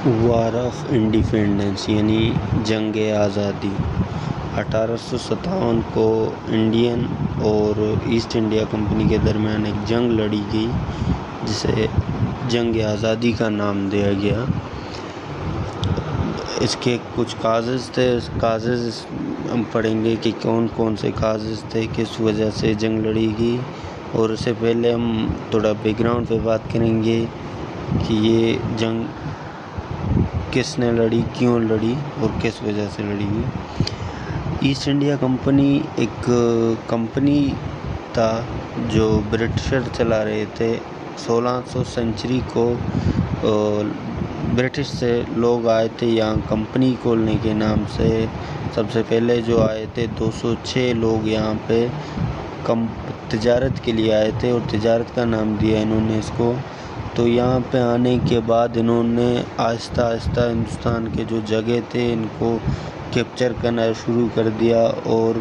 War of independence یعنی جنگ آزادی 1857 کو انڈین اور ایسٹ انڈیا کمپنی کے درمیان ایک جنگ لڑی گئی جسے جنگ آزادی کا نام دیا گیا۔ اس کے کچھ کازز تھے، اس کازز ہم پڑھیں گے کہ کون کون سے کازز تھے، کس وجہ سے جنگ لڑی گئی، اور اس سے پہلے ہم تھوڑا بیک گراؤنڈ پہ بات کریں گے کہ یہ جنگ کس نے لڑی، کیوں لڑی اور کس وجہ سے لڑی گئی۔ ایسٹ انڈیا کمپنی ایک کمپنی تھا جو برٹشر چلا رہے تھے۔ 1600 سنچری کو برٹش سے لوگ آئے تھے یہاں کمپنی کھولنے کے نام سے۔ سب سے پہلے جو آئے تھے 206 لوگ یہاں پہ تجارت کے لیے آئے تھے، اور تجارت کا نام دیا انہوں نے اس کو۔ تو یہاں پہ آنے کے بعد انہوں نے آہستہ آہستہ ہندوستان کے جو جگہ تھے ان کو کیپچر کرنا شروع کر دیا، اور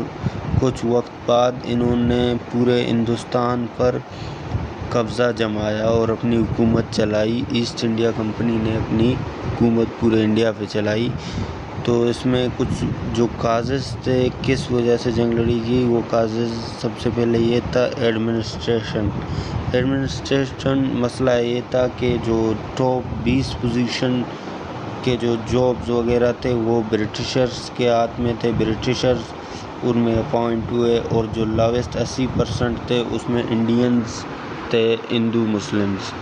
کچھ وقت بعد انہوں نے پورے ہندوستان پر قبضہ جمایا اور اپنی حکومت چلائی۔ ایسٹ انڈیا کمپنی نے اپنی حکومت پورے انڈیا پہ چلائی۔ تو اس میں کچھ جو کازز تھے کس وجہ سے جنگ لڑی گئی، وہ کازز سب سے پہلے یہ تھا ایڈمنسٹریشن۔ مسئلہ یہ تھا کہ جو ٹاپ 20 پوزیشن کے جو جابز وغیرہ تھے وہ برٹشرز کے ہاتھ میں تھے، برٹشرز ان میں اپوائنٹ ہوئے، اور جو لاویسٹ 80% تھے اس میں انڈینز تھے، ہندو مسلمز۔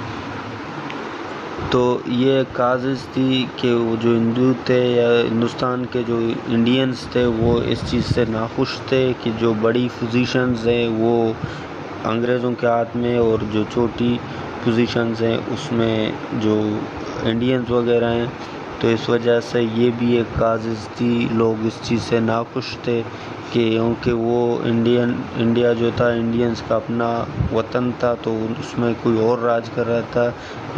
تو یہ کازز تھی کہ وہ جو ہندو تھے یا ہندوستان کے جو انڈینز تھے وہ اس چیز سے ناخوش تھے کہ جو بڑی پوزیشنز ہیں وہ انگریزوں کے ہاتھ میں، اور جو چھوٹی پوزیشنز ہیں اس میں جو انڈینز وغیرہ ہیں۔ تو اس وجہ سے یہ بھی ایک کازز تھی، لوگ اس چیز سے ناخوش تھے کہ کیونکہ وہ انڈیا جو تھا انڈینز کا اپنا وطن تھا، تو اس میں کوئی اور راج کر رہا تھا،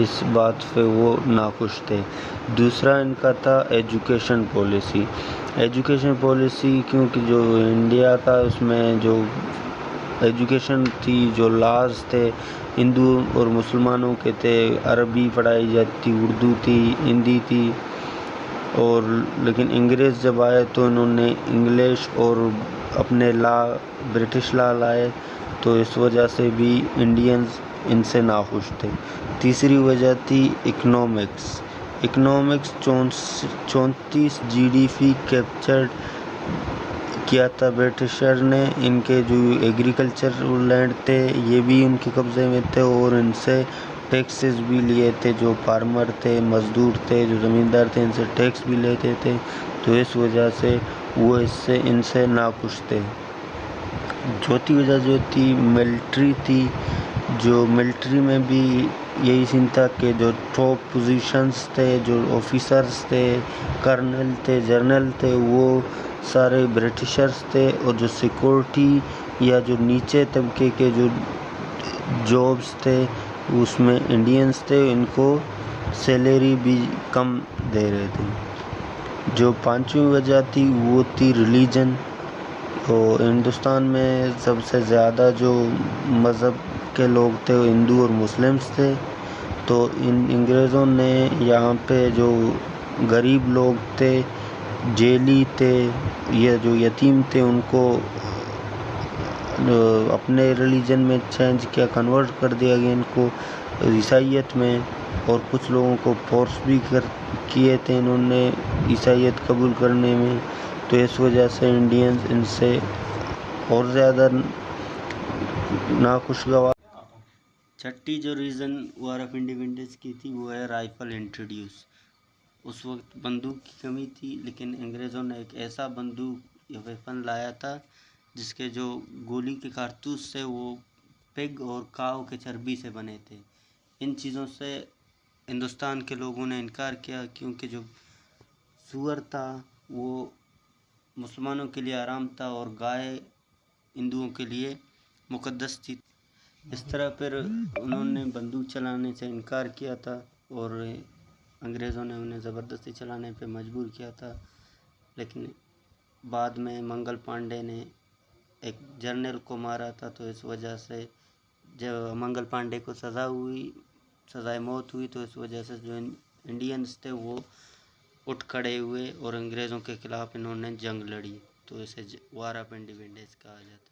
اس بات پہ وہ ناخوش تھے۔ دوسرا ان کا تھا ایجوکیشن پالیسی۔ ایجوکیشن پالیسی کیونکہ جو انڈیا تھا اس میں جو ایجوکیشن تھی، جو لاز تھے ہندو اور مسلمانوں کے تھے، عربی پڑھائی جاتی تھی، اردو تھی، ہندی تھی، اور لیکن انگریز جب آئے تو انہوں نے انگلش اور اپنے برٹش لا لائے، تو اس وجہ سے بھی انڈینز ان سے ناخوش تھے۔ تیسری وجہ تھی اکنامکس۔ 34 GDP کیپچر کیا تھا برٹشر نے۔ ان کے جو ایگریکلچر لینڈ تھے یہ بھی ان کے قبضے میں تھے، اور ان سے ٹیکسز بھی لیے تھے، جو فارمر تھے، مزدور تھے، جو زمیندار تھے، ان سے ٹیکس بھی لیتے تھے، تو اس وجہ سے وہ ان سے ناخوش تھے۔ چوتھی وجہ جو تھی ملٹری تھی۔ جو ملٹری میں بھی یہی سین تھا کہ جو ٹاپ پوزیشنز تھے، جو آفیسرز تھے، کرنل تھے، جرنل تھے، وہ سارے برٹشرز تھے، اور جو سیکورٹی یا جو نیچے طبقے کے جو جابز تھے اس میں انڈینز تھے، ان کو سیلری بھی کم دے رہے تھے۔ جو پانچویں وجہ تھی وہ تھی ریلیجن۔ تو ہندوستان میں سب سے زیادہ جو مذہب کے لوگ تھے وہ ہندو اور مسلمز تھے، تو انگریزوں نے یہاں پہ جو غریب لوگ تھے، جیلی تھے یا جو یتیم تھے، ان کو اپنے ریلیجن میں چینج کیا، کنورٹ کر دیا گیا ان کو عیسائیت میں، اور کچھ لوگوں کو فورس بھی کیے تھے انہوں نے عیسائیت قبول کرنے میں۔ تو اس وجہ سے انڈینز ان سے اور زیادہ ناخوشگوار۔ چھٹی جو ریزن وار آف انڈیپینڈنس کی تھی وہ ہے رائفل انٹروڈیوس۔ اس وقت بندوق کی کمی تھی، لیکن انگریزوں نے ایک ایسا بندوق یا ویپن لایا تھا جس کے جو گولی کے کارتوس سے وہ پگ اور کاؤ کے چربی سے بنے تھے۔ ان چیزوں سے ہندوستان کے لوگوں نے انکار کیا، کیونکہ جو سور تھا وہ مسلمانوں کے لیے حرام تھا اور گائے ہندوؤں کے لیے مقدس تھی۔ اس طرح پھر انہوں نے بندوق چلانے سے انکار کیا تھا، اور انگریزوں نے انہیں زبردستی چلانے پہ مجبور کیا تھا۔ لیکن بعد میں منگل پانڈے نے ایک جرنل کو مارا تھا، تو اس وجہ سے جب منگل پانڈے کو سزائے موت ہوئی، تو اس وجہ سے جو انڈینس تھے وہ اٹھ کھڑے ہوئے اور انگریزوں کے خلاف انہوں نے جنگ لڑی، تو اسے وار آف انڈیپینڈنس کہا جاتا ہے۔